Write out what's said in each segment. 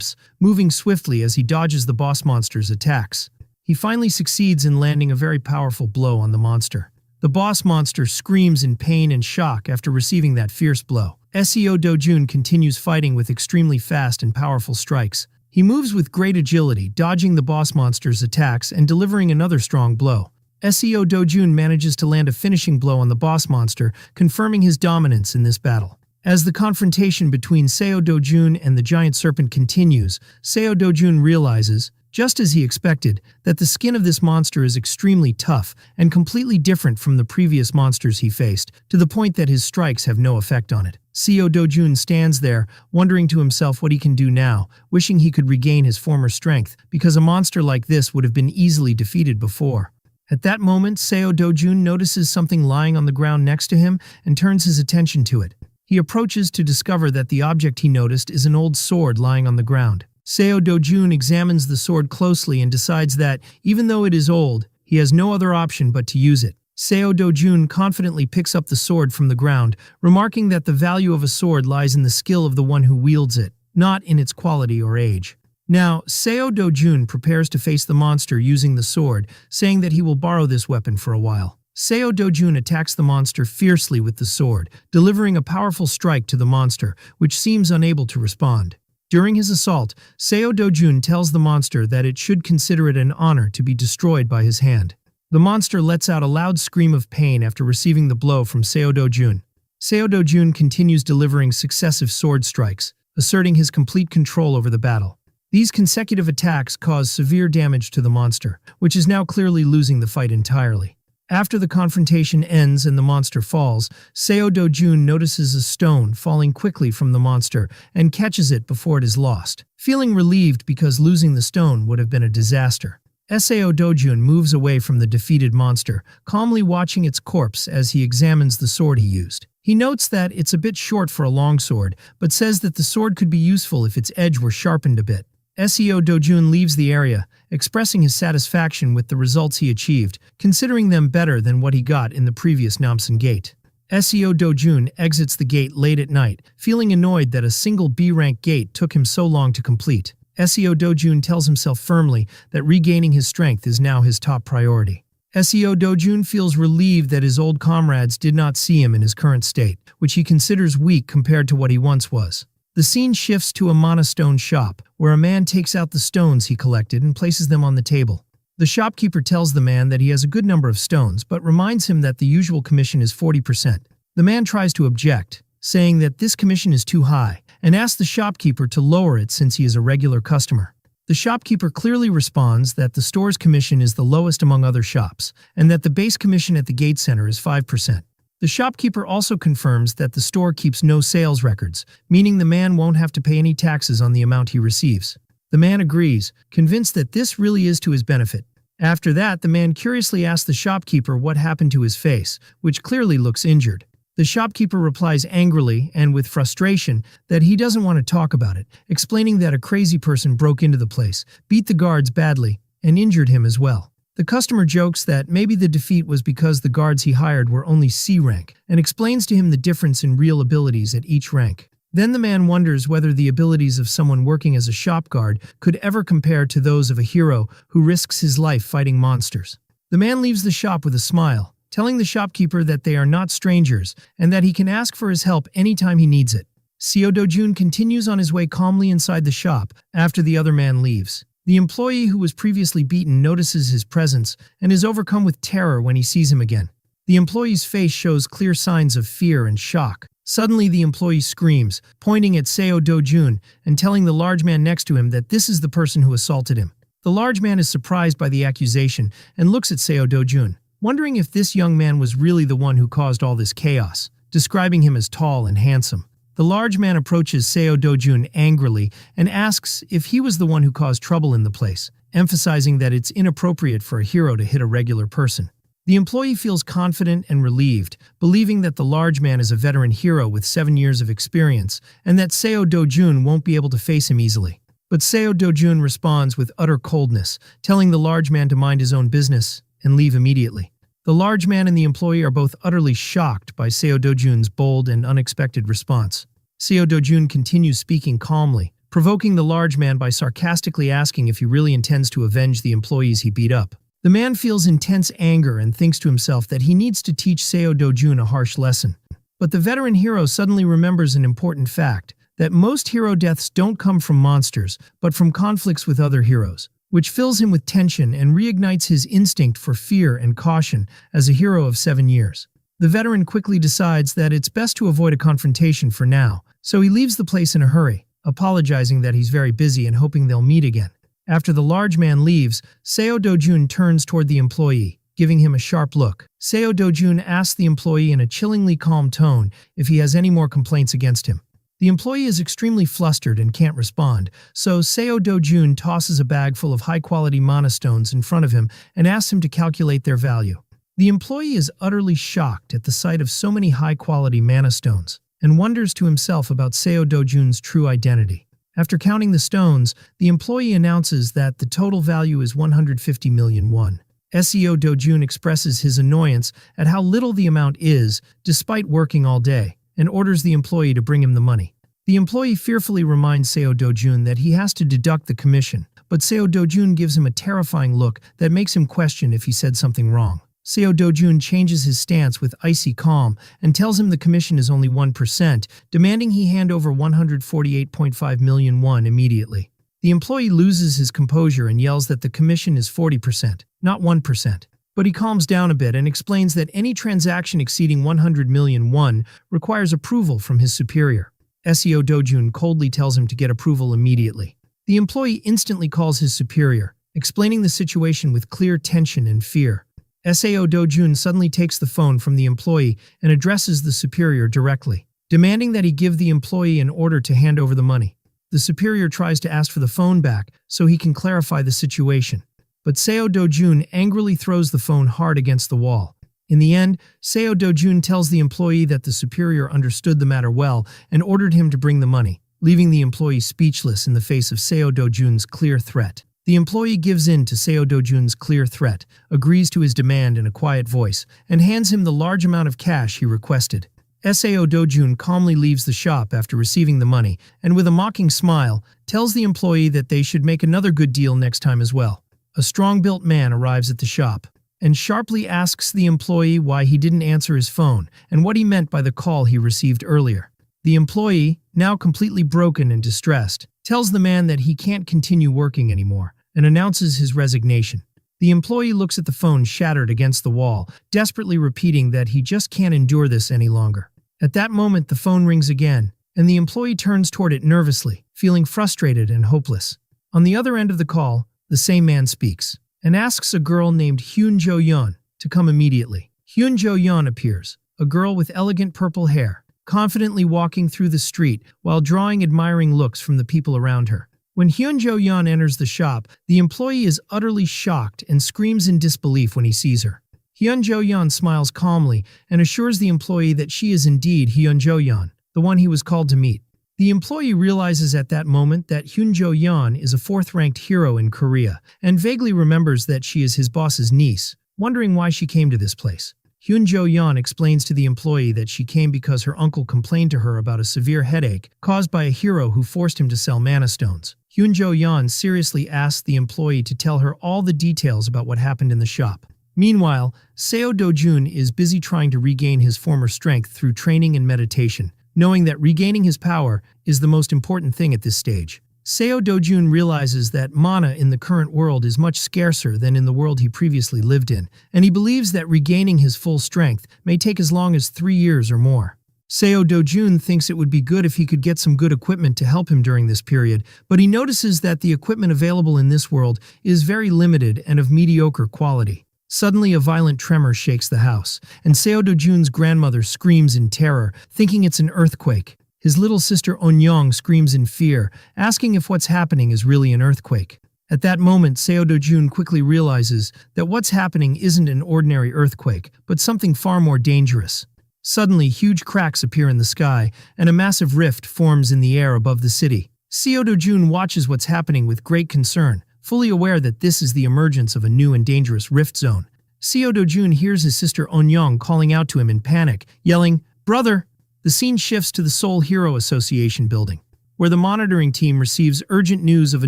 steps, moving swiftly as he dodges the boss monster's attacks. He finally succeeds in landing a very powerful blow on the monster. The boss monster screams in pain and shock after receiving that fierce blow. Seo Dojun continues fighting with extremely fast and powerful strikes. He moves with great agility, dodging the boss monster's attacks and delivering another strong blow. Seo Dojun manages to land a finishing blow on the boss monster, confirming his dominance in this battle. As the confrontation between Seo Dojun and the giant serpent continues, Seo Dojun realizes, just as he expected, that the skin of this monster is extremely tough and completely different from the previous monsters he faced, to the point that his strikes have no effect on it. Seo Dojun stands there, wondering to himself what he can do now, wishing he could regain his former strength, because a monster like this would have been easily defeated before. At that moment, Seo Dojun notices something lying on the ground next to him and turns his attention to it. He approaches to discover that the object he noticed is an old sword lying on the ground. Seo Dojun examines the sword closely and decides that, even though it is old, he has no other option but to use it. Seo Dojun confidently picks up the sword from the ground, remarking that the value of a sword lies in the skill of the one who wields it, not in its quality or age. Now, Seo Dojun prepares to face the monster using the sword, saying that he will borrow this weapon for a while. Seo Dojun attacks the monster fiercely with the sword, delivering a powerful strike to the monster, which seems unable to respond. During his assault, Seo Dojun tells the monster that it should consider it an honor to be destroyed by his hand. The monster lets out a loud scream of pain after receiving the blow from Seo Dojun. Seo Dojun continues delivering successive sword strikes, asserting his complete control over the battle. These consecutive attacks cause severe damage to the monster, which is now clearly losing the fight entirely. After the confrontation ends and the monster falls, Seo Dojun notices a stone falling quickly from the monster and catches it before it is lost, feeling relieved because losing the stone would have been a disaster. Seo Dojun moves away from the defeated monster, calmly watching its corpse as he examines the sword he used. He notes that it's a bit short for a longsword, but says that the sword could be useful if its edge were sharpened a bit. Seo Dojun leaves the area, expressing his satisfaction with the results he achieved, considering them better than what he got in the previous Namsan Gate. Seo Dojun exits the gate late at night, feeling annoyed that a single B-rank gate took him so long to complete. Seo Dojun tells himself firmly that regaining his strength is now his top priority. Seo Dojun feels relieved that his old comrades did not see him in his current state, which he considers weak compared to what he once was. The scene shifts to a monostone shop, where a man takes out the stones he collected and places them on the table. The shopkeeper tells the man that he has a good number of stones, but reminds him that the usual commission is 40%. The man tries to object, saying that this commission is too high, and asks the shopkeeper to lower it since he is a regular customer. The shopkeeper clearly responds that the store's commission is the lowest among other shops, and that the base commission at the gate center is 5%. The shopkeeper also confirms that the store keeps no sales records, meaning the man won't have to pay any taxes on the amount he receives. The man agrees, convinced that this really is to his benefit. After that, the man curiously asks the shopkeeper what happened to his face, which clearly looks injured. The shopkeeper replies angrily and with frustration that he doesn't want to talk about it, explaining that a crazy person broke into the place, beat the guards badly, and injured him as well. The customer jokes that maybe the defeat was because the guards he hired were only C rank, and explains to him the difference in real abilities at each rank. Then the man wonders whether the abilities of someone working as a shop guard could ever compare to those of a hero who risks his life fighting monsters. The man leaves the shop with a smile, telling the shopkeeper that they are not strangers and that he can ask for his help anytime he needs it. Seo Dojun continues on his way calmly inside the shop after the other man leaves. The employee who was previously beaten notices his presence and is overcome with terror when he sees him again. The employee's face shows clear signs of fear and shock. Suddenly, the employee screams, pointing at Seo Dojun and telling the large man next to him that this is the person who assaulted him. The large man is surprised by the accusation and looks at Seo Dojun, wondering if this young man was really the one who caused all this chaos, describing him as tall and handsome. The large man approaches Seo Dojun angrily and asks if he was the one who caused trouble in the place, emphasizing that it's inappropriate for a hero to hit a regular person. The employee feels confident and relieved, believing that the large man is a veteran hero with 7 years of experience and that Seo Dojun won't be able to face him easily. But Seo Dojun responds with utter coldness, telling the large man to mind his own business and leave immediately. The large man and the employee are both utterly shocked by Seo Dojun's bold and unexpected response. Seo Dojun continues speaking calmly, provoking the large man by sarcastically asking if he really intends to avenge the employees he beat up. The man feels intense anger and thinks to himself that he needs to teach Seo Do-jun a harsh lesson. But the veteran hero suddenly remembers an important fact, that most hero deaths don't come from monsters, but from conflicts with other heroes, which fills him with tension and reignites his instinct for fear and caution as a hero of 7 years. The veteran quickly decides that it's best to avoid a confrontation for now, so he leaves the place in a hurry, apologizing that he's very busy and hoping they'll meet again. After the large man leaves, Seo Do-jun turns toward the employee, giving him a sharp look. Seo Do-jun asks the employee in a chillingly calm tone if he has any more complaints against him. The employee is extremely flustered and can't respond, so Seo Do-jun tosses a bag full of high-quality mana stones in front of him and asks him to calculate their value. The employee is utterly shocked at the sight of so many high-quality mana stones and wonders to himself about Seo Do-jun's true identity. After counting the stones, the employee announces that the total value is 150 million won. Seo Do-jun expresses his annoyance at how little the amount is, despite working all day, and orders the employee to bring him the money. The employee fearfully reminds Seo Do-jun that he has to deduct the commission, but Seo Do-jun gives him a terrifying look that makes him question if he said something wrong. Seo Do-jun changes his stance with icy calm and tells him the commission is only 1%, demanding he hand over 148.5 million won immediately. The employee loses his composure and yells that the commission is 40%, not 1%. But he calms down a bit and explains that any transaction exceeding 100 million won requires approval from his superior. Seo Do-jun coldly tells him to get approval immediately. The employee instantly calls his superior, explaining the situation with clear tension and fear. Seo Do-jun suddenly takes the phone from the employee and addresses the superior directly, demanding that he give the employee an order to hand over the money. The superior tries to ask for the phone back so he can clarify the situation. But Seo Do-jun angrily throws the phone hard against the wall. In the end, Seo Do-jun tells the employee that the superior understood the matter well and ordered him to bring the money, leaving the employee speechless in the face of Seo Do-jun's clear threat. The employee gives in to Seo Do-jun's clear threat, agrees to his demand in a quiet voice, and hands him the large amount of cash he requested. Seo Do-jun calmly leaves the shop after receiving the money and with a mocking smile, tells the employee that they should make another good deal next time as well. A strong-built man arrives at the shop and sharply asks the employee why he didn't answer his phone and what he meant by the call he received earlier. The employee, now completely broken and distressed, tells the man that he can't continue working anymore and announces his resignation. The employee looks at the phone shattered against the wall, desperately repeating that he just can't endure this any longer. At that moment, the phone rings again, and the employee turns toward it nervously, feeling frustrated and hopeless. On the other end of the call, the same man speaks and asks a girl named Hyun Jo-yeon to come immediately. Hyun Jo-yeon appears, a girl with elegant purple hair, confidently walking through the street while drawing admiring looks from the people around her. When Hyun Jo-yeon enters the shop, the employee is utterly shocked and screams in disbelief when he sees her. Hyun Jo-yeon smiles calmly and assures the employee that she is indeed Hyun Jo-yeon, the one he was called to meet. The employee realizes at that moment that Hyun Jo-yeon is a 4th-ranked hero in Korea and vaguely remembers that she is his boss's niece, wondering why she came to this place. Hyun Jo-yeon explains to the employee that she came because her uncle complained to her about a severe headache caused by a hero who forced him to sell mana stones. Hyun Jo-yeon seriously asks the employee to tell her all the details about what happened in the shop. Meanwhile, Seo Do-jun is busy trying to regain his former strength through training and meditation, knowing that regaining his power is the most important thing at this stage. Seo Do-jun realizes that mana in the current world is much scarcer than in the world he previously lived in, and he believes that regaining his full strength may take as long as 3 years or more. Seo Do-jun thinks it would be good if he could get some good equipment to help him during this period, but he notices that the equipment available in this world is very limited and of mediocre quality. Suddenly, a violent tremor shakes the house, and Seo Do-jun's grandmother screams in terror, thinking it's an earthquake. His little sister Eun-young screams in fear, asking if what's happening is really an earthquake. At that moment, Seo Do-jun quickly realizes that what's happening isn't an ordinary earthquake, but something far more dangerous. Suddenly, huge cracks appear in the sky, and a massive rift forms in the air above the city. Seo Do-jun watches what's happening with great concern, fully aware that this is the emergence of a new and dangerous rift zone. Seo Do-jun hears his sister Eun-young calling out to him in panic, yelling, "Brother!" The scene shifts to the Seoul Hero Association building, where the monitoring team receives urgent news of a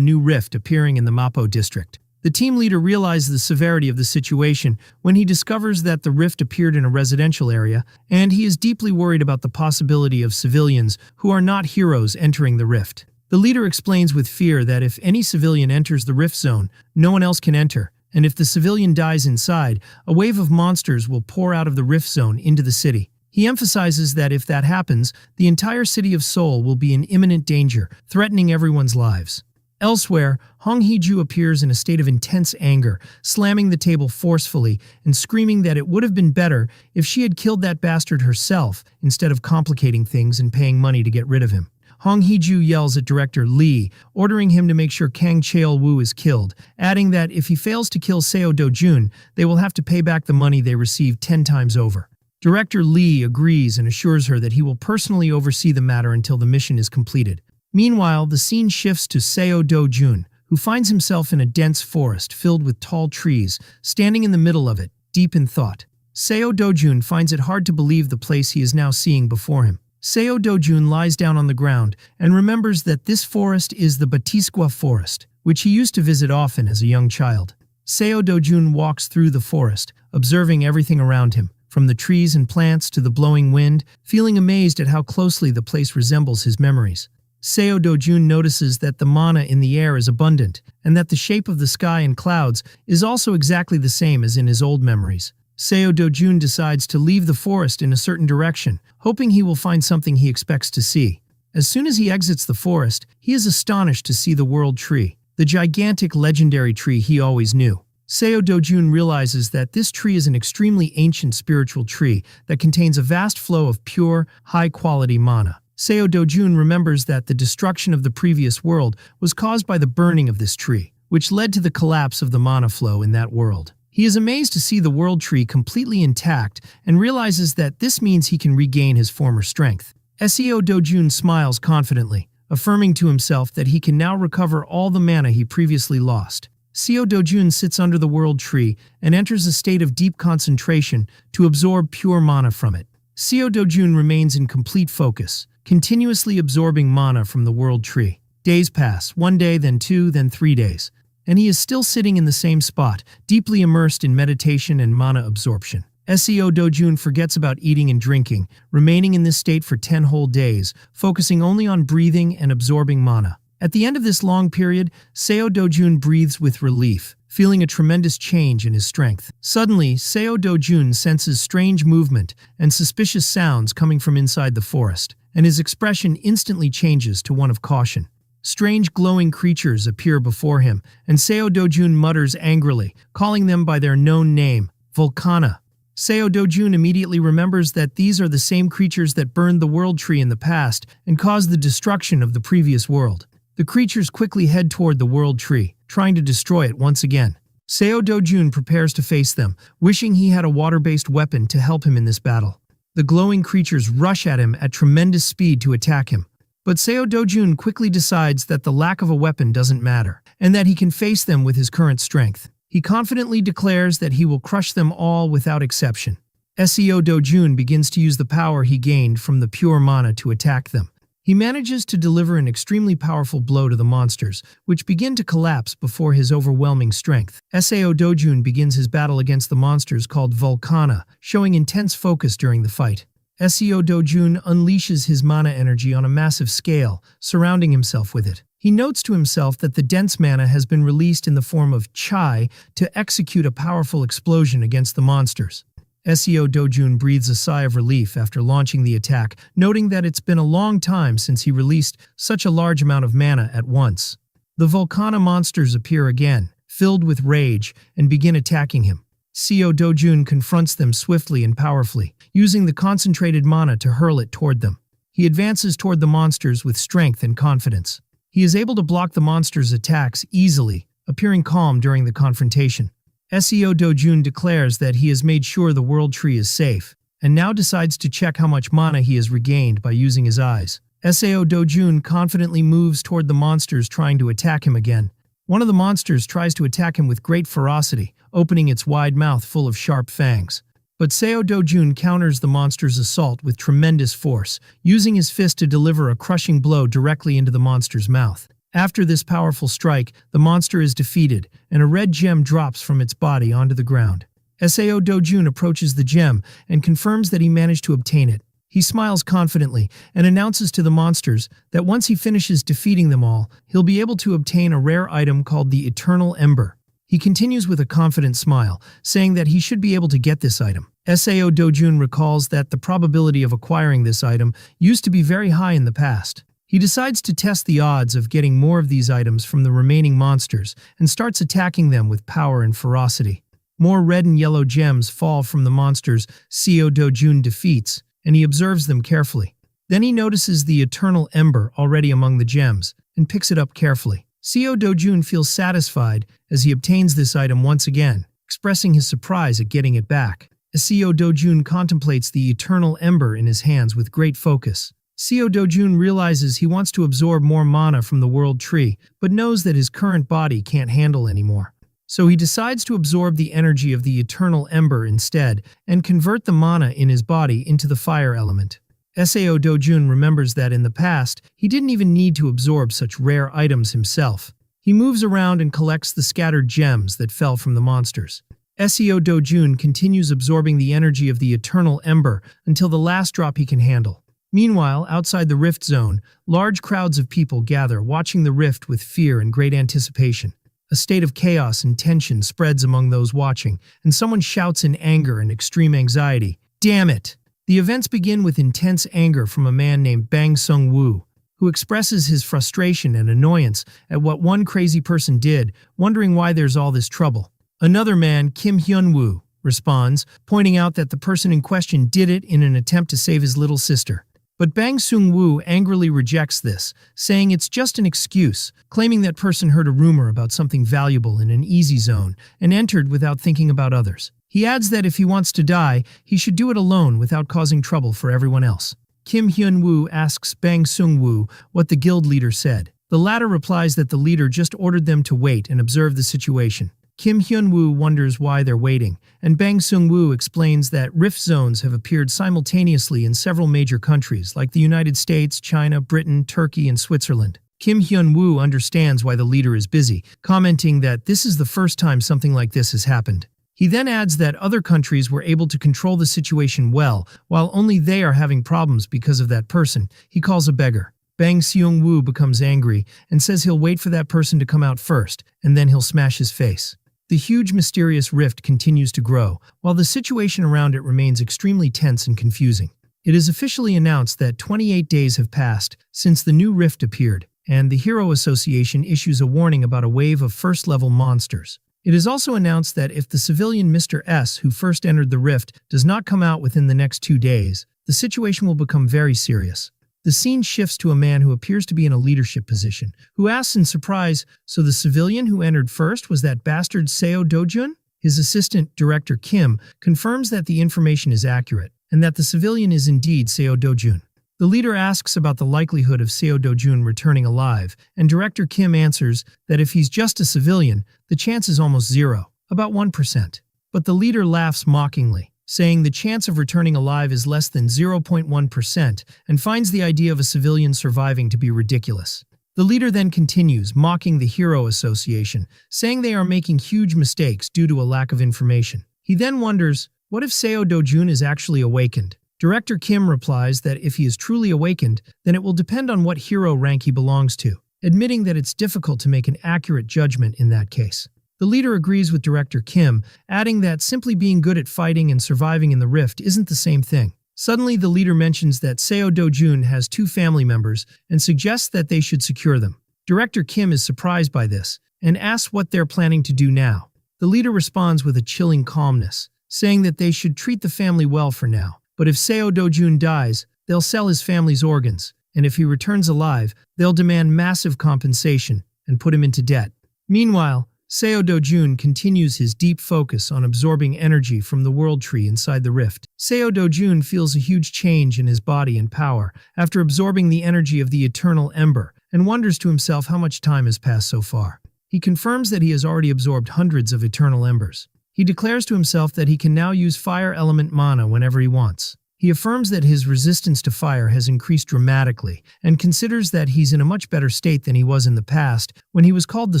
new rift appearing in the Mapo district. The team leader realizes the severity of the situation when he discovers that the rift appeared in a residential area, and he is deeply worried about the possibility of civilians who are not heroes entering the rift. The leader explains with fear that if any civilian enters the rift zone, no one else can enter, and if the civilian dies inside, a wave of monsters will pour out of the rift zone into the city. He emphasizes that if that happens, the entire city of Seoul will be in imminent danger, threatening everyone's lives. Elsewhere, Hong Hee-ju appears in a state of intense anger, slamming the table forcefully and screaming that it would have been better if she had killed that bastard herself instead of complicating things and paying money to get rid of him. Hong Hee-ju yells at director Lee, ordering him to make sure Kang Cheol-woo is killed, adding that if he fails to kill Seo Do-jun, they will have to pay back the money they received 10 times over. Director Lee agrees and assures her that he will personally oversee the matter until the mission is completed. Meanwhile, the scene shifts to Seo Do-jun, who finds himself in a dense forest filled with tall trees, standing in the middle of it, deep in thought. Seo Do-jun finds it hard to believe the place he is now seeing before him. Seo Do-jun lies down on the ground and remembers that this forest is the Batisqua Forest, which he used to visit often as a young child. Seo Do-jun walks through the forest, observing everything around him, from the trees and plants to the blowing wind, feeling amazed at how closely the place resembles his memories. Seo Do-jun notices that the mana in the air is abundant, and that the shape of the sky and clouds is also exactly the same as in his old memories. Seo Do-jun decides to leave the forest in a certain direction, hoping he will find something he expects to see. As soon as he exits the forest, he is astonished to see the World Tree, the gigantic legendary tree he always knew. Seo Do-jun realizes that this tree is an extremely ancient spiritual tree that contains a vast flow of pure, high-quality mana. Seo Do-jun remembers that the destruction of the previous world was caused by the burning of this tree, which led to the collapse of the mana flow in that world. He is amazed to see the world tree completely intact and realizes that this means he can regain his former strength. Seo Do-jun smiles confidently, affirming to himself that he can now recover all the mana he previously lost. Seo Do-jun sits under the world tree and enters a state of deep concentration to absorb pure mana from it. Seo Do-jun remains in complete focus, continuously absorbing mana from the world tree. Days pass, 1 day, then 2, then 3 days, and he is still sitting in the same spot, deeply immersed in meditation and mana absorption. Seo Do-jun forgets about eating and drinking, remaining in this state for 10 whole days, focusing only on breathing and absorbing mana. At the end of this long period, Seo Do-jun breathes with relief, feeling a tremendous change in his strength. Suddenly, Seo Do-jun senses strange movement and suspicious sounds coming from inside the forest, and his expression instantly changes to one of caution. Strange glowing creatures appear before him, and Seo Do-jun mutters angrily, calling them by their known name, Volcana. Seo Do-jun immediately remembers that these are the same creatures that burned the world tree in the past and caused the destruction of the previous world. The creatures quickly head toward the world tree, trying to destroy it once again. Seo Do-jun prepares to face them, wishing he had a water-based weapon to help him in this battle. The glowing creatures rush at him at tremendous speed to attack him. But Seo Do-jun quickly decides that the lack of a weapon doesn't matter, and that he can face them with his current strength. He confidently declares that he will crush them all without exception. Seo Do-jun begins to use the power he gained from the pure mana to attack them. He manages to deliver an extremely powerful blow to the monsters, which begin to collapse before his overwhelming strength. Seo Do-jun begins his battle against the monsters called Volcana, showing intense focus during the fight. Seo Do-jun unleashes his mana energy on a massive scale, surrounding himself with it. He notes to himself that the dense mana has been released in the form of chai to execute a powerful explosion against the monsters. Seo Do-jun breathes a sigh of relief after launching the attack, noting that it's been a long time since he released such a large amount of mana at once. The Volcana monsters appear again, filled with rage, and begin attacking him. Seo Do-jun confronts them swiftly and powerfully, using the concentrated mana to hurl it toward them. He advances toward the monsters with strength and confidence. He is able to block the monsters' attacks easily, appearing calm during the confrontation. Seo Do-jun declares that he has made sure the world tree is safe, and now decides to check how much mana he has regained by using his eyes. Seo Do-jun confidently moves toward the monsters trying to attack him again. One of the monsters tries to attack him with great ferocity, opening its wide mouth full of sharp fangs. But Seo Dojun counters the monster's assault with tremendous force, using his fist to deliver a crushing blow directly into the monster's mouth. After this powerful strike, the monster is defeated, and a red gem drops from its body onto the ground. Seo Dojun approaches the gem and confirms that he managed to obtain it. He smiles confidently and announces to the monsters that once he finishes defeating them all, he'll be able to obtain a rare item called the Eternal Ember. He continues with a confident smile, saying that he should be able to get this item. Seo Dojun recalls that the probability of acquiring this item used to be very high in the past. He decides to test the odds of getting more of these items from the remaining monsters and starts attacking them with power and ferocity. More red and yellow gems fall from the monsters Seo Dojun defeats, and he observes them carefully. Then he notices the Eternal Ember already among the gems and picks it up carefully. Seo Dojun feels satisfied as he obtains this item once again, expressing his surprise at getting it back. Seo Dojun contemplates the Eternal Ember in his hands with great focus. Seo Dojun realizes he wants to absorb more mana from the World Tree, but knows that his current body can't handle anymore. So he decides to absorb the energy of the Eternal Ember instead and convert the mana in his body into the fire element. Seo Dojun remembers that in the past, he didn't even need to absorb such rare items himself. He moves around and collects the scattered gems that fell from the monsters. Seo Dojun continues absorbing the energy of the Eternal Ember until the last drop he can handle. Meanwhile, outside the Rift Zone, large crowds of people gather, watching the rift with fear and great anticipation. A state of chaos and tension spreads among those watching, and someone shouts in anger and extreme anxiety, "Damn it!" The events begin with intense anger from a man named Bang Sung-woo, who expresses his frustration and annoyance at what one crazy person did, wondering why there's all this trouble. Another man, Kim Hyun-woo, responds, pointing out that the person in question did it in an attempt to save his little sister. But Bang Sung-woo angrily rejects this, saying it's just an excuse, claiming that person heard a rumor about something valuable in an easy zone and entered without thinking about others. He adds that if he wants to die, he should do it alone without causing trouble for everyone else. Kim Hyun-woo asks Bang Sung-woo what the guild leader said. The latter replies that the leader just ordered them to wait and observe the situation. Kim Hyun-woo wonders why they're waiting, and Bang Sung-woo explains that rift zones have appeared simultaneously in several major countries like the United States, China, Britain, Turkey, and Switzerland. Kim Hyun-woo understands why the leader is busy, commenting that this is the first time something like this has happened. He then adds that other countries were able to control the situation well, while only they are having problems because of that person he calls a beggar. Bang Seung-woo becomes angry and says he'll wait for that person to come out first, and then he'll smash his face. The huge mysterious rift continues to grow, while the situation around it remains extremely tense and confusing. It is officially announced that 28 days have passed since the new rift appeared, and the Hero Association issues a warning about a wave of first-level monsters. It is also announced that if the civilian Mr. S, who first entered the rift, does not come out within the next 2 days, the situation will become very serious. The scene shifts to a man who appears to be in a leadership position, who asks in surprise, "So the civilian who entered first was that bastard Seo Dojun?" His assistant, Director Kim, confirms that the information is accurate, and that the civilian is indeed Seo Dojun. The leader asks about the likelihood of Seo Dojun returning alive, and Director Kim answers that if he's just a civilian, the chance is almost zero, about 1%. But the leader laughs mockingly, saying the chance of returning alive is less than 0.1% and finds the idea of a civilian surviving to be ridiculous. The leader then continues, mocking the Hero Association, saying they are making huge mistakes due to a lack of information. He then wonders, what if Seo Dojun is actually awakened? Director Kim replies that if he is truly awakened, then it will depend on what hero rank he belongs to, admitting that it's difficult to make an accurate judgment in that case. The leader agrees with Director Kim, adding that simply being good at fighting and surviving in the rift isn't the same thing. Suddenly, the leader mentions that Seo Dojun has 2 family members and suggests that they should secure them. Director Kim is surprised by this and asks what they're planning to do now. The leader responds with a chilling calmness, saying that they should treat the family well for now. But if Seo Dojun dies, they'll sell his family's organs, and if he returns alive, they'll demand massive compensation and put him into debt. Meanwhile, Seo Dojun continues his deep focus on absorbing energy from the World Tree inside the rift. Seo Dojun feels a huge change in his body and power after absorbing the energy of the Eternal Ember and wonders to himself how much time has passed so far. He confirms that he has already absorbed hundreds of Eternal Embers. He declares to himself that he can now use fire element mana whenever he wants. He affirms that his resistance to fire has increased dramatically and considers that he's in a much better state than he was in the past when he was called the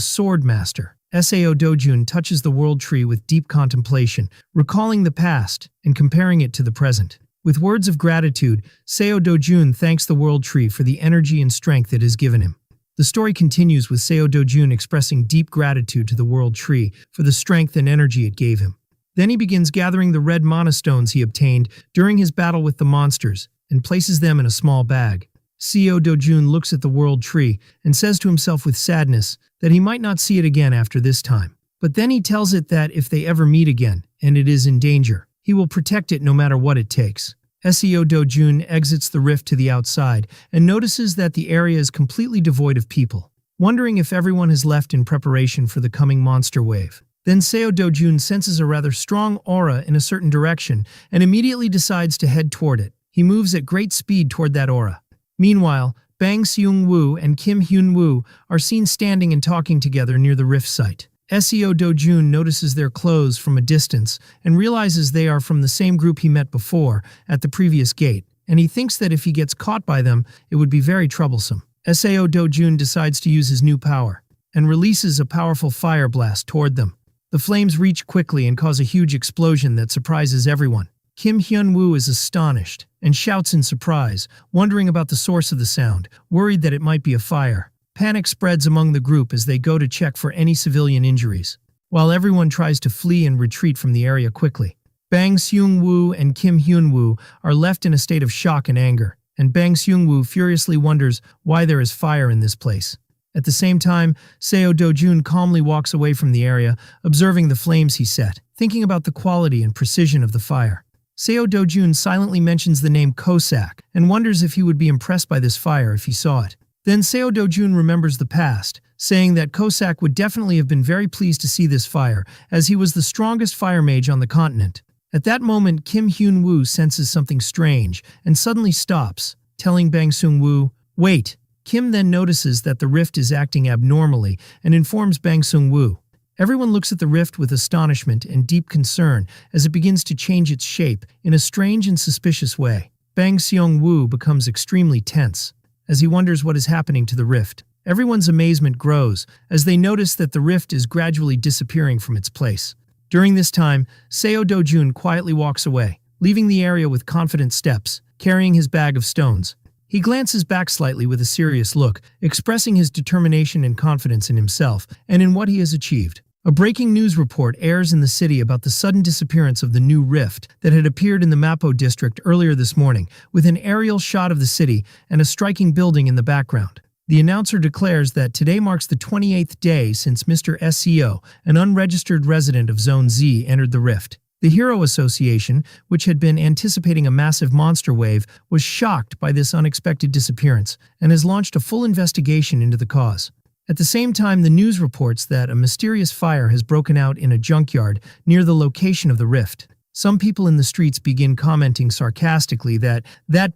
Sword Master. Sao Dojun touches the world tree with deep contemplation, recalling the past and comparing it to the present. With words of gratitude, Sao Dojun thanks the world tree for the energy and strength it has given him. The story continues with Sao Dojun expressing deep gratitude to the world tree for the strength and energy it gave him. Then he begins gathering the red mana stones he obtained during his battle with the monsters and places them in a small bag. Sao Dojun looks at the world tree and says to himself with sadness that he might not see it again after this time. But then he tells it that if they ever meet again and it is in danger, he will protect it no matter what it takes. Sao Dojun exits the rift to the outside and notices that the area is completely devoid of people, wondering if everyone has left in preparation for the coming monster wave. Then Sao Dojun senses a rather strong aura in a certain direction and immediately decides to head toward it. He moves at great speed toward that aura. Meanwhile, Bang Seung-woo and Kim Hyun-woo are seen standing and talking together near the rift site. Sao Dojun notices their clothes from a distance and realizes they are from the same group he met before at the previous gate, and he thinks that if he gets caught by them, it would be very troublesome. Sao Dojun decides to use his new power and releases a powerful fire blast toward them. The flames reach quickly and cause a huge explosion that surprises everyone. Kim Hyun-woo is astonished and shouts in surprise, wondering about the source of the sound, worried that it might be a fire. Panic spreads among the group as they go to check for any civilian injuries, while everyone tries to flee and retreat from the area quickly. Bang Seung-woo and Kim Hyun-woo are left in a state of shock and anger, and Bang Seung-woo furiously wonders why there is fire in this place. At the same time, Sao Dojun calmly walks away from the area, observing the flames he set, thinking about the quality and precision of the fire. Sao Dojun silently mentions the name Kosak and wonders if he would be impressed by this fire if he saw it. Then Sao Dojun remembers the past, saying that Kosak would definitely have been very pleased to see this fire, as he was the strongest fire mage on the continent. At that moment, Kim Hyun-woo senses something strange and suddenly stops, telling Bang Seung-woo, "Wait." Kim then notices that the rift is acting abnormally and informs Bang Seung-woo. Everyone looks at the rift with astonishment and deep concern as it begins to change its shape in a strange and suspicious way. Bang Seung-woo becomes extremely tense as he wonders what is happening to the rift. Everyone's amazement grows as they notice that the rift is gradually disappearing from its place. During this time, Sao Dojun quietly walks away, leaving the area with confident steps, carrying his bag of stones. He glances back slightly with a serious look, expressing his determination and confidence in himself and in what he has achieved. A breaking news report airs in the city about the sudden disappearance of the new rift that had appeared in the Mapo district earlier this morning, with an aerial shot of the city and a striking building in the background. The announcer declares that today marks the 28th day since Mr. SEO, an unregistered resident of Zone Z, entered the rift. The Hero Association, which had been anticipating a massive monster wave, was shocked by this unexpected disappearance and has launched a full investigation into the cause. At the same time, the news reports that a mysterious fire has broken out in a junkyard near the location of the rift. Some people in the streets begin commenting sarcastically that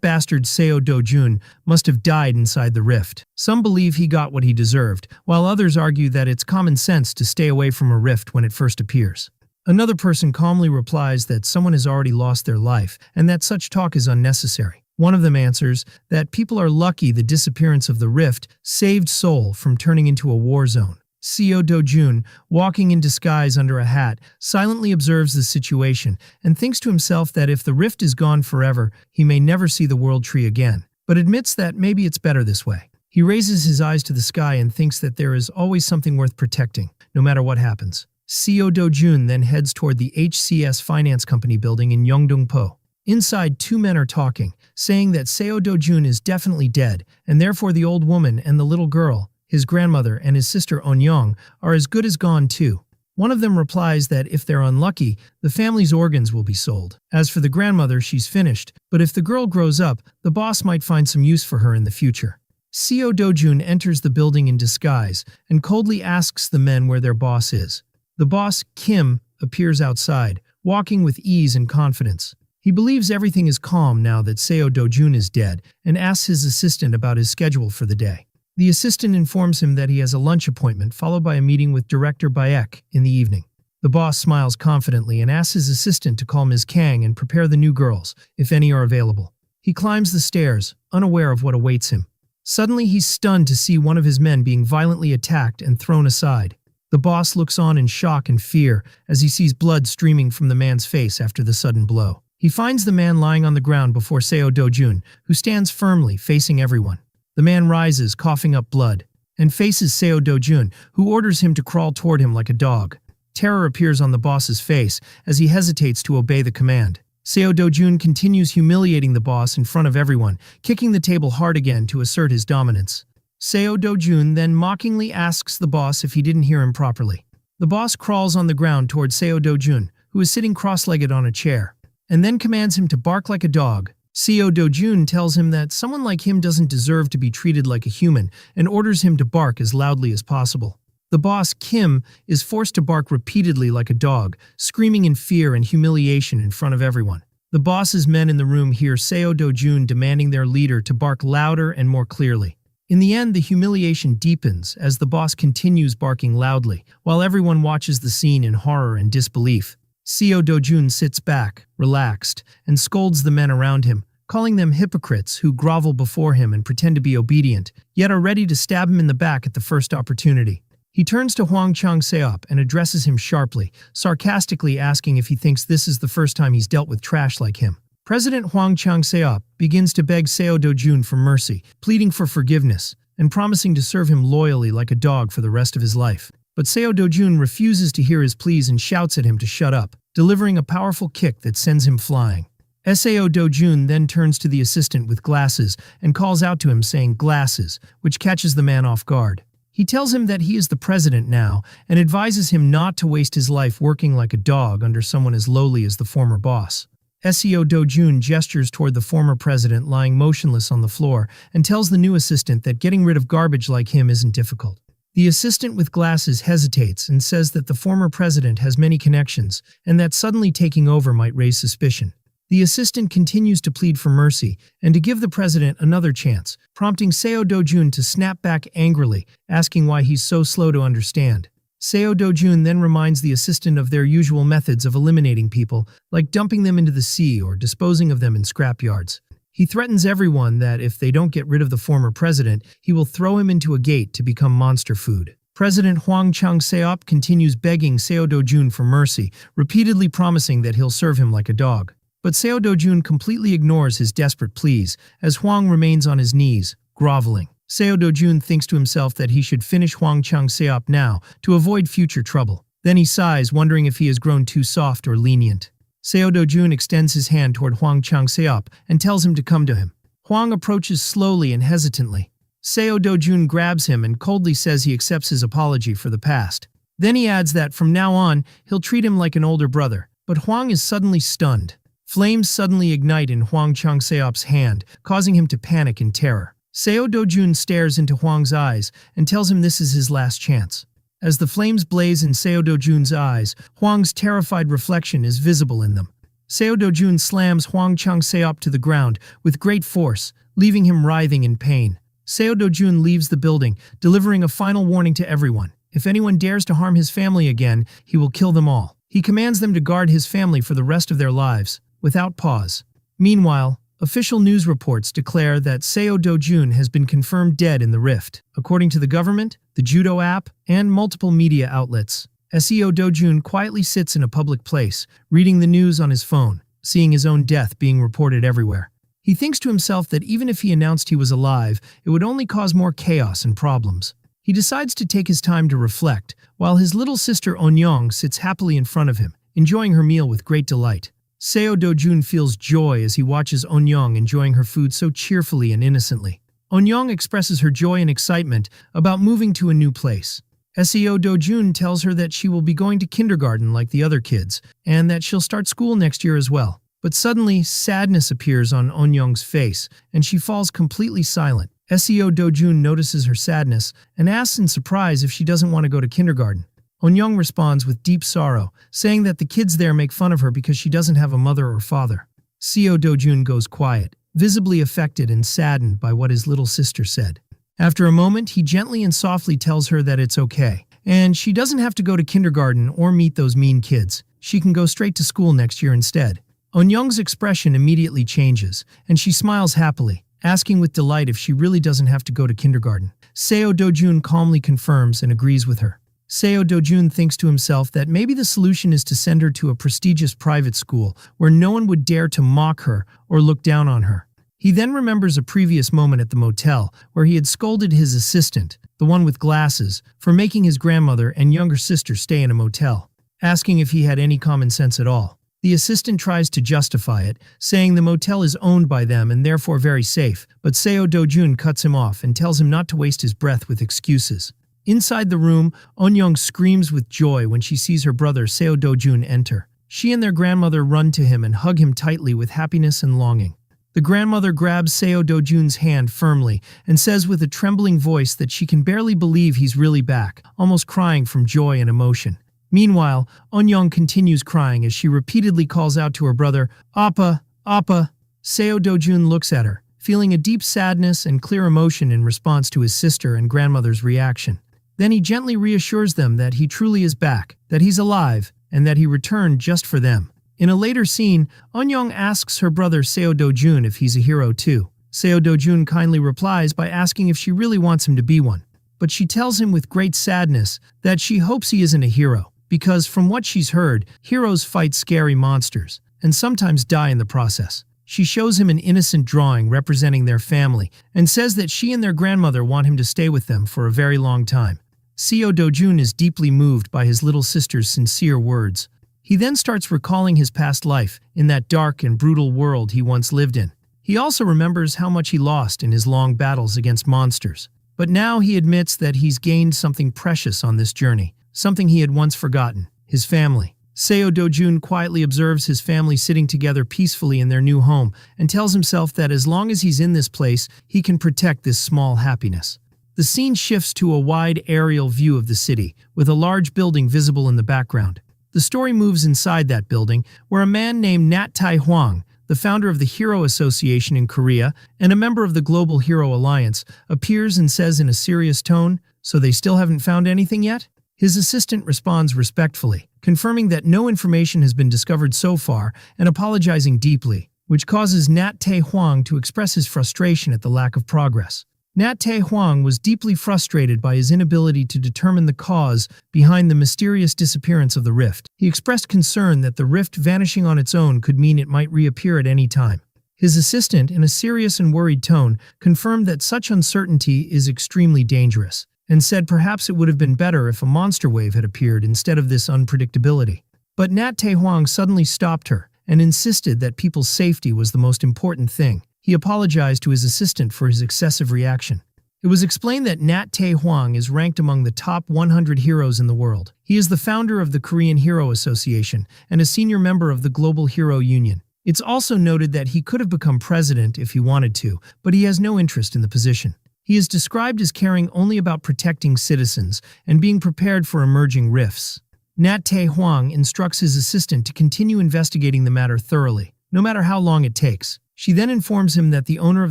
bastard Sao Dojun must have died inside the rift. Some believe he got what he deserved, while others argue that it's common sense to stay away from a rift when it first appears. Another person calmly replies that someone has already lost their life and that such talk is unnecessary. One of them answers that people are lucky the disappearance of the rift saved Seoul from turning into a war zone. Sao Dojun, walking in disguise under a hat, silently observes the situation and thinks to himself that if the rift is gone forever, he may never see the world tree again, but admits that maybe it's better this way. He raises his eyes to the sky and thinks that there is always something worth protecting, no matter what happens. Sao Dojun then heads toward the HCS Finance Company building in Yeongdong-po. Inside, two men are talking, saying that Sao Dojun is definitely dead, and therefore the old woman and the little girl, his grandmother and his sister Onyong, are as good as gone too. One of them replies that if they're unlucky, the family's organs will be sold. As for the grandmother, she's finished, but if the girl grows up, the boss might find some use for her in the future. Sao Dojun enters the building in disguise and coldly asks the men where their boss is. The boss, Kim, appears outside, walking with ease and confidence. He believes everything is calm now that Sao Dojun is dead and asks his assistant about his schedule for the day. The assistant informs him that he has a lunch appointment followed by a meeting with Director Baek in the evening. The boss smiles confidently and asks his assistant to call Ms. Kang and prepare the new girls, if any are available. He climbs the stairs, unaware of what awaits him. Suddenly he's stunned to see one of his men being violently attacked and thrown aside. The boss looks on in shock and fear as he sees blood streaming from the man's face after the sudden blow. He finds the man lying on the ground before Seo Do-jun, who stands firmly, facing everyone. The man rises, coughing up blood, and faces Seo Do-jun, who orders him to crawl toward him like a dog. Terror appears on the boss's face as he hesitates to obey the command. Seo Do-jun continues humiliating the boss in front of everyone, kicking the table hard again to assert his dominance. Seo Do-jun then mockingly asks the boss if he didn't hear him properly. The boss crawls on the ground toward Seo Do-jun, who is sitting cross-legged on a chair, and then commands him to bark like a dog. Seo Do-jun tells him that someone like him doesn't deserve to be treated like a human and orders him to bark as loudly as possible. The boss, Kim, is forced to bark repeatedly like a dog, screaming in fear and humiliation in front of everyone. The boss's men in the room hear Seo Do-jun demanding their leader to bark louder and more clearly. In the end, the humiliation deepens as the boss continues barking loudly, while everyone watches the scene in horror and disbelief. Seo Do-jun sits back, relaxed, and scolds the men around him, calling them hypocrites who grovel before him and pretend to be obedient, yet are ready to stab him in the back at the first opportunity. He turns to Hwang Chang-seop and addresses him sharply, sarcastically asking if he thinks this is the first time he's dealt with trash like him. President Hwang Chang-seop begins to beg Seo Do-jun for mercy, pleading for forgiveness, and promising to serve him loyally like a dog for the rest of his life. But Seo Do-jun refuses to hear his pleas and shouts at him to shut up, delivering a powerful kick that sends him flying. Seo Do-jun then turns to the assistant with glasses and calls out to him saying "glasses," which catches the man off guard. He tells him that he is the president now and advises him not to waste his life working like a dog under someone as lowly as the former boss. Seo Do-jun gestures toward the former president lying motionless on the floor and tells the new assistant that getting rid of garbage like him isn't difficult. The assistant with glasses hesitates and says that the former president has many connections and that suddenly taking over might raise suspicion. The assistant continues to plead for mercy and to give the president another chance, prompting Seo Do-jun to snap back angrily, asking why he's so slow to understand. Seo Do-jun then reminds the assistant of their usual methods of eliminating people, like dumping them into the sea or disposing of them in scrapyards. He threatens everyone that if they don't get rid of the former president, he will throw him into a gate to become monster food. President Hwang Chang-seop continues begging Seo Do-jun for mercy, repeatedly promising that he'll serve him like a dog. But Seo Do-jun completely ignores his desperate pleas, as Hwang remains on his knees, groveling. Seo Do-jun thinks to himself that he should finish Hwang Chang-seop now to avoid future trouble. Then he sighs, wondering if he has grown too soft or lenient. Seo Do-jun extends his hand toward Hwang Chang-seop and tells him to come to him. Hwang approaches slowly and hesitantly. Seo Do-jun grabs him and coldly says he accepts his apology for the past. Then he adds that from now on, he'll treat him like an older brother. But Hwang is suddenly stunned. Flames suddenly ignite in Hwang Chang-seop's hand, causing him to panic in terror. Seo Do-jun stares into Hwang's eyes and tells him this is his last chance. As the flames blaze in Seo Do-jun's eyes, Hwang's terrified reflection is visible in them. Seo Do-jun slams Hwang Chang-seop to the ground with great force, leaving him writhing in pain. Seo Do-jun leaves the building, delivering a final warning to everyone. If anyone dares to harm his family again, he will kill them all. He commands them to guard his family for the rest of their lives, without pause. Meanwhile, official news reports declare that Seo Do-jun has been confirmed dead in the rift, according to the government, the Judo app, and multiple media outlets. Seo Do-jun quietly sits in a public place, reading the news on his phone, seeing his own death being reported everywhere. He thinks to himself that even if he announced he was alive, it would only cause more chaos and problems. He decides to take his time to reflect, while his little sister Eun-young sits happily in front of him, enjoying her meal with great delight. Seo Do-jun feels joy as he watches Eun-young enjoying her food so cheerfully and innocently. Eun-young expresses her joy and excitement about moving to a new place. Seo Do-jun tells her that she will be going to kindergarten like the other kids, and that she'll start school next year as well. But suddenly, sadness appears on Eun-young's face, and she falls completely silent. Seo Do-jun notices her sadness and asks in surprise if she doesn't want to go to kindergarten. Eun-young responds with deep sorrow, saying that the kids there make fun of her because she doesn't have a mother or father. Seo Do-jun goes quiet, visibly affected and saddened by what his little sister said. After a moment, he gently and softly tells her that it's okay, And she doesn't have to go to kindergarten or meet those mean kids. She can go straight to school next year instead. Eunyoung's expression immediately changes, and she smiles happily, asking with delight if she really doesn't have to go to kindergarten. Seo Dojun calmly confirms and agrees with her. Seo Dojun thinks to himself that maybe the solution is to send her to a prestigious private school where no one would dare to mock her or look down on her. He then remembers a previous moment at the motel where he had scolded his assistant, the one with glasses, for making his grandmother and younger sister stay in a motel, asking if he had any common sense at all. The assistant tries to justify it, saying the motel is owned by them and therefore very safe, but Seo Dojun cuts him off and tells him not to waste his breath with excuses. Inside the room, Eunyoung screams with joy when she sees her brother Seo Dojun enter. She and their grandmother run to him and hug him tightly with happiness and longing. The grandmother grabs Seo Dojun's hand firmly and says with a trembling voice that she can barely believe he's really back, almost crying from joy and emotion. Meanwhile, Eunyoung continues crying as she repeatedly calls out to her brother, "Appa, Appa." Seo Dojun looks at her, feeling a deep sadness and clear emotion in response to his sister and grandmother's reaction. Then he gently reassures them that he truly is back, that he's alive, and that he returned just for them. In a later scene, Eunyoung asks her brother Seo Dojun if he's a hero too. Seo Dojun kindly replies by asking if she really wants him to be one. But she tells him with great sadness that she hopes he isn't a hero, because from what she's heard, heroes fight scary monsters, and sometimes die in the process. She shows him an innocent drawing representing their family, and says that she and their grandmother want him to stay with them for a very long time. Seo Dojun is deeply moved by his little sister's sincere words. He then starts recalling his past life in that dark and brutal world he once lived in. He also remembers how much he lost in his long battles against monsters. But now he admits that he's gained something precious on this journey, something he had once forgotten, his family. Seo Dojun quietly observes his family sitting together peacefully in their new home and tells himself that as long as he's in this place, he can protect this small happiness. The scene shifts to a wide aerial view of the city, with a large building visible in the background. The story moves inside that building, where a man named Nat Tai Hwang, the founder of the Hero Association in Korea and a member of the Global Hero Alliance, appears and says in a serious tone, "So they still haven't found anything yet?" His assistant responds respectfully, confirming that no information has been discovered so far and apologizing deeply, which causes Nat Tai Hwang to express his frustration at the lack of progress. Nat Tai Hwang was deeply frustrated by his inability to determine the cause behind the mysterious disappearance of the rift. He expressed concern that the rift vanishing on its own could mean it might reappear at any time. His assistant, in a serious and worried tone, confirmed that such uncertainty is extremely dangerous, and said perhaps it would have been better if a monster wave had appeared instead of this unpredictability. But Nat Tai Hwang suddenly stopped her and insisted that people's safety was the most important thing. He apologized to his assistant for his excessive reaction. It was explained that Nat Tai Hwang is ranked among the top 100 heroes in the world. He is the founder of the Korean Hero Association and a senior member of the Global Hero Union. It's also noted that he could have become president if he wanted to, but he has no interest in the position. He is described as caring only about protecting citizens and being prepared for emerging rifts. Nat Tai Hwang instructs his assistant to continue investigating the matter thoroughly, no matter how long it takes. She then informs him that the owner of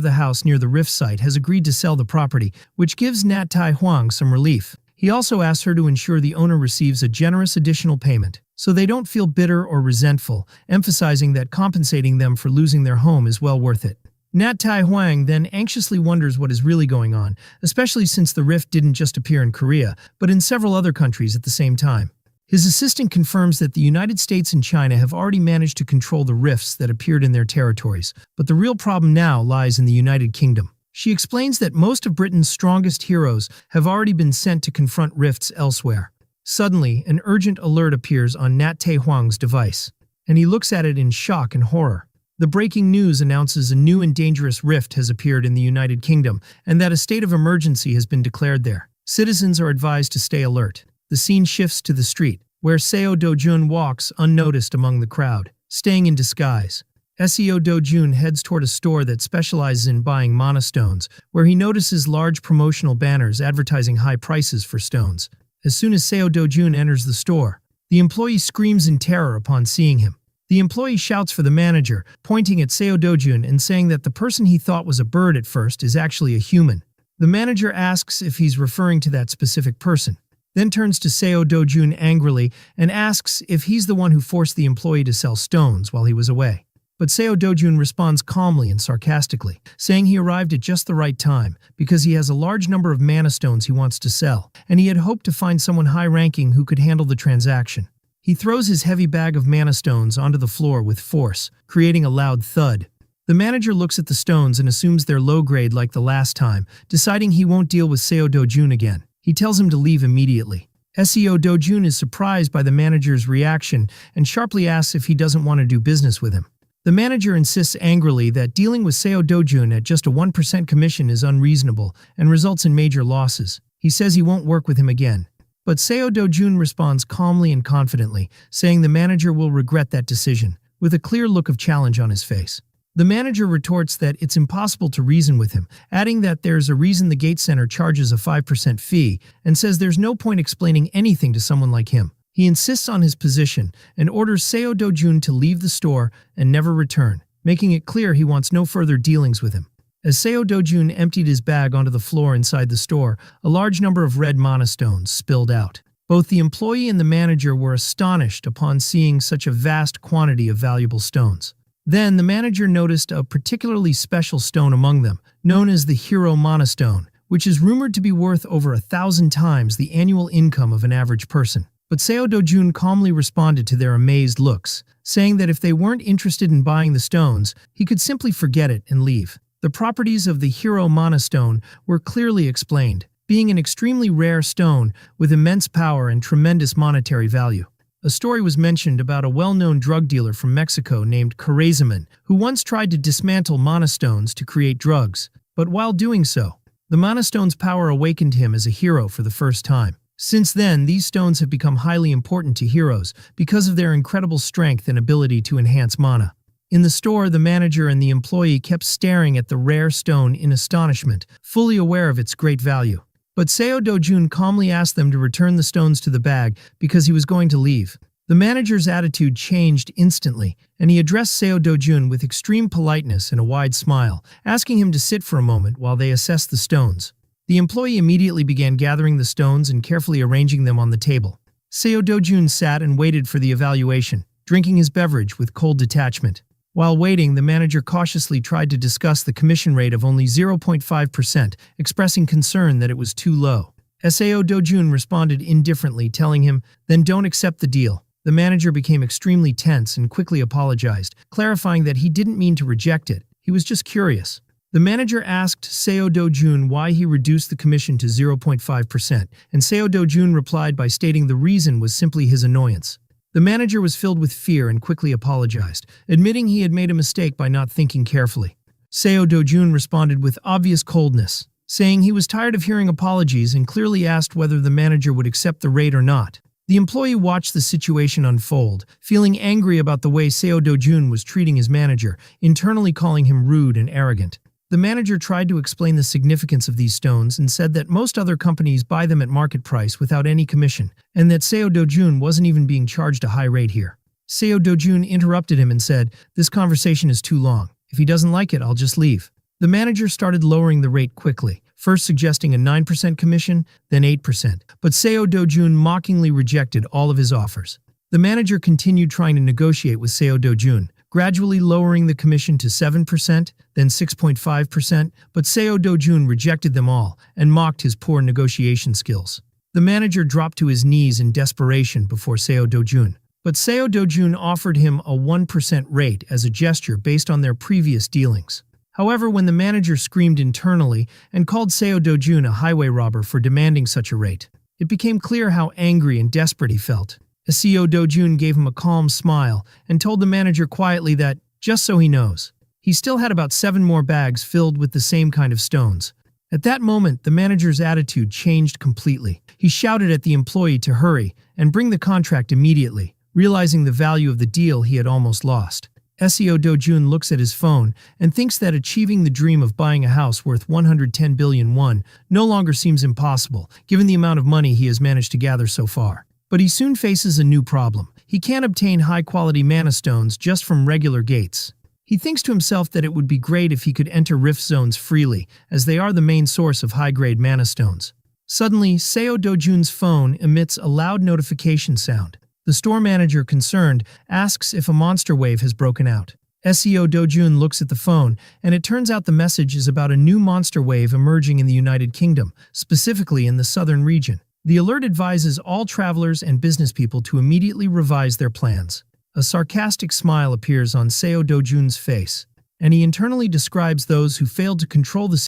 the house near the rift site has agreed to sell the property, which gives Nat Tai Hwang some relief. He also asks her to ensure the owner receives a generous additional payment, so they don't feel bitter or resentful, emphasizing that compensating them for losing their home is well worth it. Nat Tai Hwang then anxiously wonders what is really going on, especially since the rift didn't just appear in Korea, but in several other countries at the same time. His assistant confirms that the United States and China have already managed to control the rifts that appeared in their territories, but the real problem now lies in the United Kingdom. She explains that most of Britain's strongest heroes have already been sent to confront rifts elsewhere. Suddenly, an urgent alert appears on Nat Tai Hwang's device, and he looks at it in shock and horror. The breaking news announces a new and dangerous rift has appeared in the United Kingdom, and that a state of emergency has been declared there. Citizens are advised to stay alert. The scene shifts to the street, where Seo Dojun walks unnoticed among the crowd, staying in disguise. Seo Dojun heads toward a store that specializes in buying mana stones, where he notices large promotional banners advertising high prices for stones. As soon as Seo Dojun enters the store, the employee screams in terror upon seeing him. The employee shouts for the manager, pointing at Seo Dojun and saying that the person he thought was a bird at first is actually a human. The manager asks if he's referring to that specific person. then turns to Seo Do-jun angrily and asks if he's the one who forced the employee to sell stones while he was away. But Seo Do-jun responds calmly and sarcastically, saying he arrived at just the right time because he has a large number of mana stones he wants to sell, and he had hoped to find someone high-ranking who could handle the transaction. He throws his heavy bag of mana stones onto the floor with force, creating a loud thud. The manager looks at the stones and assumes they're low-grade like the last time, deciding he won't deal with Seo Do-jun again. He tells him to leave immediately. Seo Do-jun is surprised by the manager's reaction and sharply asks if he doesn't want to do business with him. The manager insists angrily that dealing with Seo Do-jun at just a 1% commission is unreasonable and results in major losses. He says he won't work with him again. But Seo Do-jun responds calmly and confidently, saying the manager will regret that decision, with a clear look of challenge on his face. The manager retorts that it's impossible to reason with him, adding that there's a reason the gate center charges a 5% fee, and says there's no point explaining anything to someone like him. He insists on his position and orders Seo Do-jun to leave the store and never return, making it clear he wants no further dealings with him. As Seo Do-jun emptied his bag onto the floor inside the store, a large number of red mana stones spilled out. Both the employee and the manager were astonished upon seeing such a vast quantity of valuable stones. Then the manager noticed a particularly special stone among them, known as the Hero Mana Stone, which is rumored to be worth over 1,000 times the annual income of an average person. But Seo Do-jun calmly responded to their amazed looks, saying that if they weren't interested in buying the stones, he could simply forget it and leave. The properties of the Hero Mana Stone were clearly explained, being an extremely rare stone with immense power and tremendous monetary value. A story was mentioned about a well-known drug dealer from Mexico named Karazaman, who once tried to dismantle mana stones to create drugs. But while doing so, the mana stone's power awakened him as a hero for the first time. Since then, these stones have become highly important to heroes because of their incredible strength and ability to enhance mana. In the store, the manager and the employee kept staring at the rare stone in astonishment, fully aware of its great value. But Seo Do-jun calmly asked them to return the stones to the bag because he was going to leave. The manager's attitude changed instantly, and he addressed Seo Do-jun with extreme politeness and a wide smile, asking him to sit for a moment while they assessed the stones. The employee immediately began gathering the stones and carefully arranging them on the table. Seo Do-jun sat and waited for the evaluation, drinking his beverage with cold detachment. While waiting, the manager cautiously tried to discuss the commission rate of only 0.5%, expressing concern that it was too low. Seo Do-jun responded indifferently, telling him, "Then don't accept the deal." The manager became extremely tense and quickly apologized, clarifying that he didn't mean to reject it, he was just curious. The manager asked Seo Do-jun why he reduced the commission to 0.5%, and Seo Do-jun replied by stating the reason was simply his annoyance. The manager was filled with fear and quickly apologized, admitting he had made a mistake by not thinking carefully. Seo Do-jun responded with obvious coldness, saying he was tired of hearing apologies and clearly asked whether the manager would accept the rate or not. The employee watched the situation unfold, feeling angry about the way Seo Do-jun was treating his manager, internally calling him rude and arrogant. The manager tried to explain the significance of these stones and said that most other companies buy them at market price without any commission, and that Seo Do-jun wasn't even being charged a high rate here. Seo Do-jun interrupted him and said, "This conversation is too long. If he doesn't like it, I'll just leave." The manager started lowering the rate quickly, first suggesting a 9% commission, then 8%, but Seo Do-jun mockingly rejected all of his offers. The manager continued trying to negotiate with Seo Do-jun, gradually lowering the commission to 7%, then 6.5%, but Seo Do-jun rejected them all and mocked his poor negotiation skills. The manager dropped to his knees in desperation before Seo Do-jun, but Seo Do-jun offered him a 1% rate as a gesture based on their previous dealings. However, when the manager screamed internally and called Seo Do-jun a highway robber for demanding such a rate, it became clear how angry and desperate he felt. Seo Do-jun gave him a calm smile and told the manager quietly that, just so he knows, he still had about 7 more bags filled with the same kind of stones. At that moment, the manager's attitude changed completely. He shouted at the employee to hurry and bring the contract immediately, realizing the value of the deal he had almost lost. Seo Do-jun looks at his phone and thinks that achieving the dream of buying a house worth 110 billion won no longer seems impossible, given the amount of money he has managed to gather so far. But he soon faces a new problem. He can't obtain high-quality mana stones just from regular gates. He thinks to himself that it would be great if he could enter rift zones freely, as they are the main source of high-grade mana stones. Suddenly, Seo Dojun's phone emits a loud notification sound. The store manager, concerned, asks if a monster wave has broken out. Seo Dojun looks at the phone, and it turns out the message is about a new monster wave emerging in the United Kingdom, specifically in the southern region. The alert advises all travelers and business people to immediately revise their plans. A sarcastic smile appears on Seo Dojun's face, and he internally describes those who failed to control the